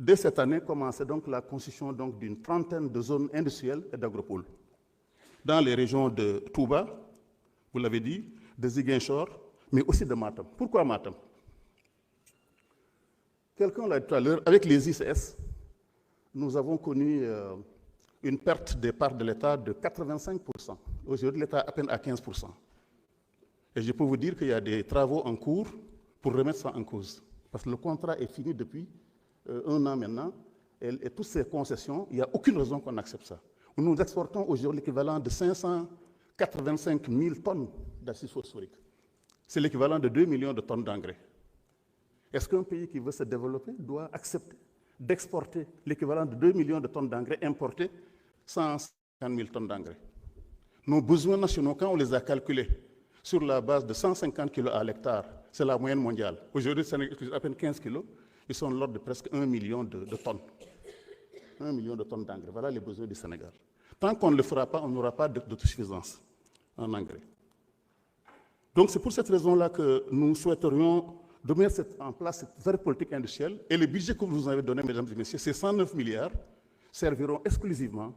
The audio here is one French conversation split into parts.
dès cette année, commençait donc la constitution d'une trentaine de zones industrielles et d'agropoles. Dans les régions de Touba, vous l'avez dit, de Ziguinchor, mais aussi de Matam. Pourquoi Matam? Quelqu'un l'a dit tout à l'heure, avec les ICS, nous avons connu une perte des parts de l'État de 85%. Aujourd'hui, l'État est à peine à 15%. Et je peux vous dire qu'il y a des travaux en cours pour remettre ça en cause. Parce que le contrat est fini depuis 1 an maintenant, et toutes ces concessions, il n'y a aucune raison qu'on accepte ça. Nous exportons aujourd'hui l'équivalent de 585 000 tonnes d'acide phosphorique. C'est l'équivalent de 2 millions de tonnes d'engrais. Est-ce qu'un pays qui veut se développer doit accepter d'exporter l'équivalent de 2 millions de tonnes d'engrais importés, 150 000 tonnes d'engrais? Nos besoins nationaux, quand on les a calculés sur la base de 150 kg à l'hectare, c'est la moyenne mondiale. Aujourd'hui, c'est à peine 15 kg, ils sont de l'ordre de presque 1 million de tonnes. 1 million de tonnes d'engrais, voilà les besoins du Sénégal. Tant qu'on ne le fera pas, on n'aura pas d'autosuffisance en engrais. Donc c'est pour cette raison-là que nous souhaiterions de mettre en place cette vraie politique industrielle. Et le budget que vous nous avez donné, mesdames et messieurs, ces 109 milliards serviront exclusivement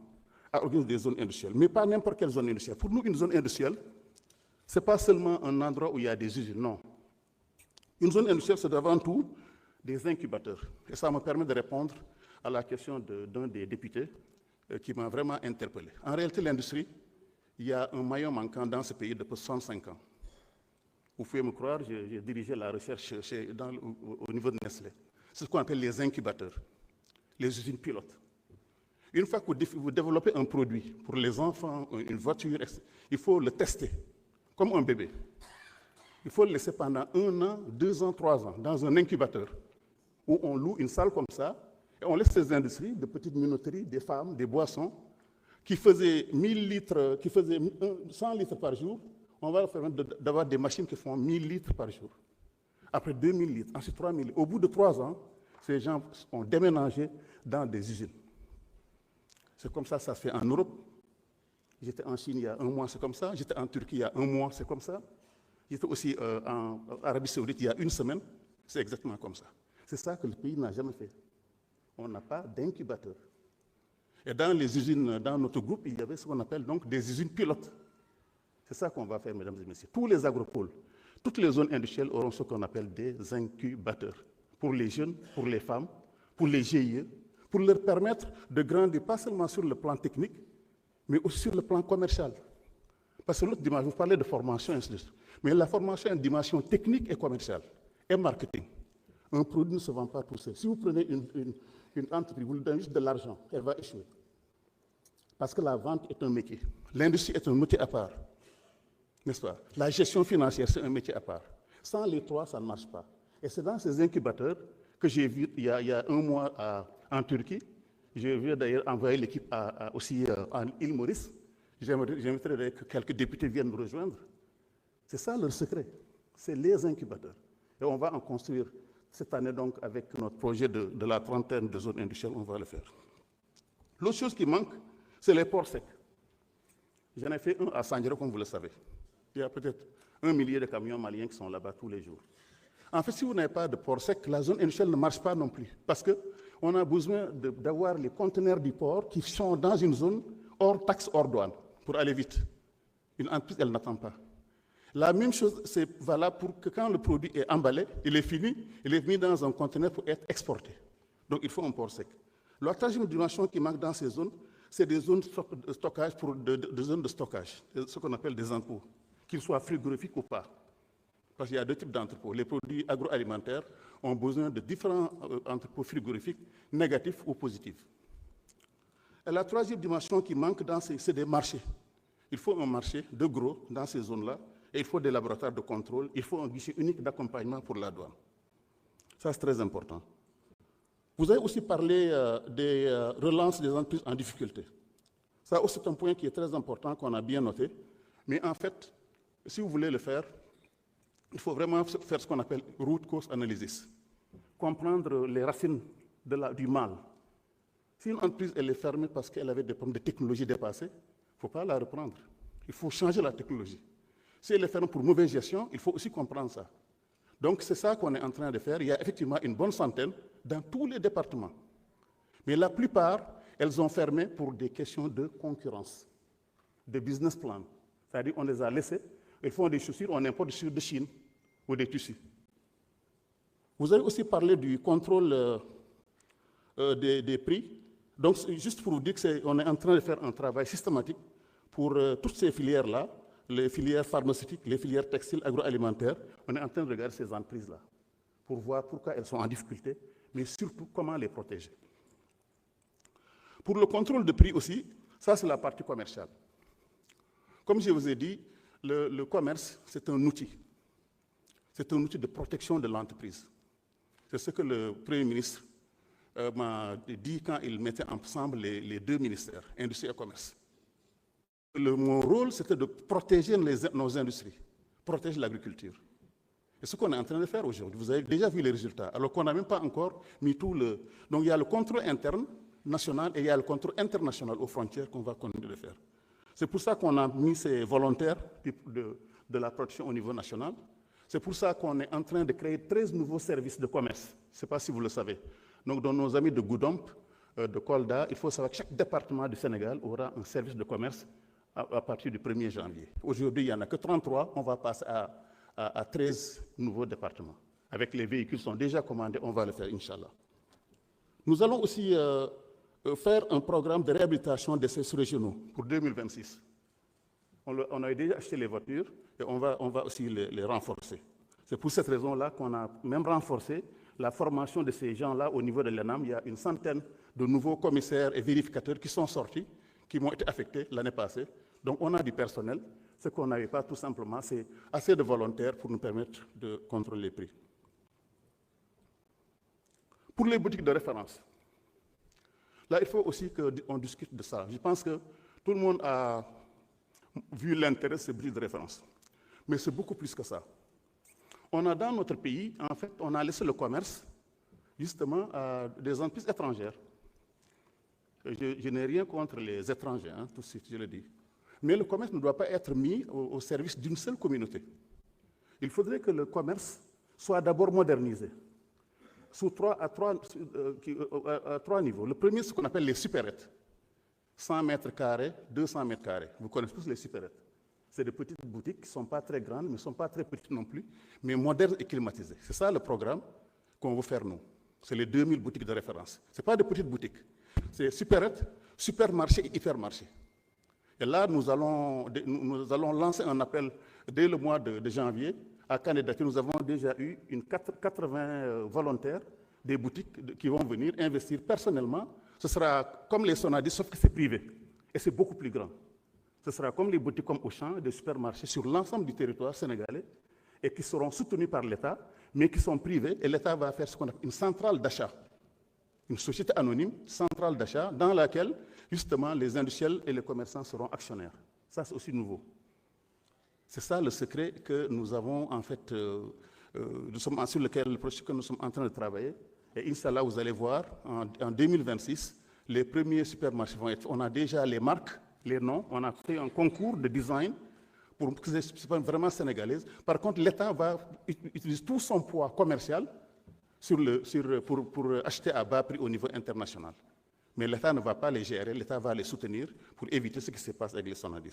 à organiser des zones industrielles. Mais pas n'importe quelle zone industrielle. Pour nous, une zone industrielle, ce n'est pas seulement un endroit où il y a des usines, non. Une zone industrielle, c'est avant tout des incubateurs. Et ça me permet de répondre à la question d'un des députés qui m'a vraiment interpellé. En réalité, l'industrie, il y a un maillon manquant dans ce pays depuis 65 ans. Vous pouvez me croire, j'ai dirigé la recherche au niveau de Nestlé. C'est ce qu'on appelle les incubateurs, les usines pilotes. Une fois que vous développez un produit pour les enfants, une voiture, il faut le tester, comme un bébé. Il faut le laisser pendant 1 an, 2 ans, 3 ans, dans un incubateur, où on loue une salle comme ça, et on laisse ces industries de petites minoteries, des femmes, des boissons, qui faisaient 1000 litres, qui faisaient 100 litres par jour. On va leur permettre d'avoir des machines qui font 1000 litres par jour. Après 2000 litres, ensuite 3000 litres. Au bout de 3 ans, ces gens ont déménagé dans des usines. C'est comme ça se fait en Europe. J'étais en Chine il y a 1 mois, c'est comme ça. J'étais en Turquie il y a 1 mois, c'est comme ça. J'étais aussi en Arabie Saoudite il y a 1 semaine. C'est exactement comme ça. C'est ça que le pays n'a jamais fait. On n'a pas d'incubateur. Et dans les usines, dans notre groupe, il y avait ce qu'on appelle donc des usines pilotes. C'est ça qu'on va faire, mesdames et messieurs. Tous les agropoles, toutes les zones industrielles auront ce qu'on appelle des incubateurs. Pour les jeunes, pour les femmes, pour les GIE, pour leur permettre de grandir, pas seulement sur le plan technique, mais aussi sur le plan commercial. Parce que l'autre dimension, vous parlez de formation, mais la formation a une dimension technique et commerciale, et marketing. Un produit ne se vend pas tout seul. Si vous prenez une entreprise, vous lui donnez juste de l'argent, elle va échouer. Parce que la vente est un métier. L'industrie est un métier à part. N'est-ce pas? La gestion financière, c'est un métier à part. Sans les trois, ça ne marche pas. Et c'est dans ces incubateurs que j'ai vu il y a 1 mois en Turquie. Je vais d'ailleurs envoyer l'équipe aussi en île Maurice. J'inviterai que quelques députés viennent nous rejoindre. C'est ça leur secret. C'est les incubateurs. Et on va en construire cette année donc avec notre projet de la trentaine de zones industrielles, on va le faire. L'autre chose qui manque, c'est les ports secs. J'en ai fait un à Sandiara, comme vous le savez. Il y a peut-être 1 millier de camions maliens qui sont là-bas tous les jours. En fait, si vous n'avez pas de port sec, la zone industrielle ne marche pas non plus. Parce qu'on a besoin d'avoir les conteneurs du port qui sont dans une zone hors taxe, hors douane, pour aller vite. Une entreprise, elle n'attend pas. La même chose, c'est valable pour que quand le produit est emballé, il est fini, il est mis dans un conteneur pour être exporté. Donc il faut un port sec. La troisième dimension qui manque dans ces zones, c'est des zones de stockage, des zones de stockage, ce qu'on appelle des entrepôts, qu'ils soient frigorifiques ou pas. Parce qu'il y a 2 types d'entrepôts. Les produits agroalimentaires ont besoin de différents entrepôts frigorifiques, négatifs ou positifs. Et la troisième dimension qui manque, c'est des marchés. Il faut un marché de gros dans ces zones-là, et il faut des laboratoires de contrôle, il faut un guichet unique d'accompagnement pour la douane. Ça, c'est très important. Vous avez aussi parlé des relances des entreprises en difficulté. Ça aussi, c'est un point qui est très important, qu'on a bien noté. Mais en fait, si vous voulez le faire, il faut vraiment faire ce qu'on appelle root cause analysis. Comprendre les racines du mal. Si une entreprise elle est fermée parce qu'elle avait des problèmes de technologie dépassée, il ne faut pas la reprendre. Il faut changer la technologie. Si elle est fermée pour mauvaise gestion, il faut aussi comprendre ça. Donc c'est ça qu'on est en train de faire. Il y a effectivement une bonne centaine dans tous les départements. Mais la plupart, elles ont fermé pour des questions de concurrence, de business plan. C'est-à-dire qu'on les a laissés, ils font des chaussures, on importe des chaussures de Chine ou des tissus. Vous avez aussi parlé du contrôle des prix. Donc, juste pour vous dire qu'on est en train de faire un travail systématique pour toutes ces filières-là, les filières pharmaceutiques, les filières textiles, agroalimentaires. On est en train de regarder ces entreprises-là pour voir pourquoi elles sont en difficulté, mais surtout comment les protéger. Pour le contrôle de prix aussi, ça c'est la partie commerciale. Comme je vous ai dit, le commerce, c'est un outil. C'est un outil de protection de l'entreprise. C'est ce que le Premier ministre m'a dit quand il mettait ensemble les deux ministères, Industrie et Commerce. Mon rôle, c'était de protéger nos industries, protéger l'agriculture. Et ce qu'on est en train de faire aujourd'hui, vous avez déjà vu les résultats, alors qu'on n'a même pas encore mis tout le... Donc il y a le contrôle interne national et il y a le contrôle international aux frontières qu'on va continuer de faire. C'est pour ça qu'on a mis ces volontaires de la protection au niveau national. C'est pour ça qu'on est en train de créer 13 nouveaux services de commerce. Je ne sais pas si vous le savez. Donc, dans nos amis de Goudomp, de Kolda, il faut savoir que chaque département du Sénégal aura un service de commerce à partir du 1er janvier. Aujourd'hui, il n'y en a que 33. On va passer à 13 nouveaux départements. Avec les véhicules qui sont déjà commandés, on va le faire, Inch'Allah. Nous allons aussi faire un programme de réhabilitation des services régionaux pour 2026. On a déjà acheté les voitures et on va aussi les renforcer. C'est pour cette raison-là qu'on a même renforcé la formation de ces gens-là au niveau de l'ENAM. Il y a une centaine de nouveaux commissaires et vérificateurs qui sont sortis, qui m'ont été affectés l'année passée. Donc on a du personnel. Ce qu'on n'avait pas tout simplement, c'est assez de volontaires pour nous permettre de contrôler les prix. Pour les boutiques de référence, là, il faut aussi qu'on discute de ça. Je pense que tout le monde a vu l'intérêt de ces boutiques de référence. Mais c'est beaucoup plus que ça. On a dans notre pays, en fait, on a laissé le commerce, justement, à des entreprises étrangères. Je n'ai rien contre les étrangers, hein, tout de suite, je le dis. Mais le commerce ne doit pas être mis au service d'une seule communauté. Il faudrait que le commerce soit d'abord modernisé, à trois niveaux. Le premier, c'est ce qu'on appelle les supérettes. 100 mètres carrés, 200 mètres carrés. Vous connaissez tous les supérettes. C'est des petites boutiques qui ne sont pas très grandes, mais ne sont pas très petites non plus, mais modernes et climatisées. C'est ça le programme qu'on veut faire nous. C'est les 2000 boutiques de référence. Ce n'est pas des petites boutiques. C'est supérettes, supermarchés et hypermarchés. Et là, nous allons lancer un appel dès le mois de janvier à candidature. Nous avons déjà eu 80 volontaires des boutiques qui vont venir investir personnellement. Ce sera comme les Sonadis, sauf que c'est privé. Et c'est beaucoup plus grand. Ce sera comme les boutiques comme Auchan, des supermarchés sur l'ensemble du territoire sénégalais et qui seront soutenus par l'État, mais qui sont privés. Et l'État va faire ce qu'on appelle une centrale d'achat. Une société anonyme, centrale d'achat, dans laquelle, justement, les industriels et les commerçants seront actionnaires. Ça, c'est aussi nouveau. C'est ça le secret que nous avons, en fait, sur lequel le projet que nous sommes en train de travailler. Et Inch'Allah, vous allez voir, en 2026, les premiers supermarchés vont être... On a déjà les marques, les noms, on a fait un concours de design pour que ce soit vraiment sénégalaise. Par contre, l'État va utiliser tout son poids commercial pour acheter à bas prix au niveau international. Mais l'État ne va pas les gérer, l'État va les soutenir pour éviter ce qui se passe avec les Sonadis.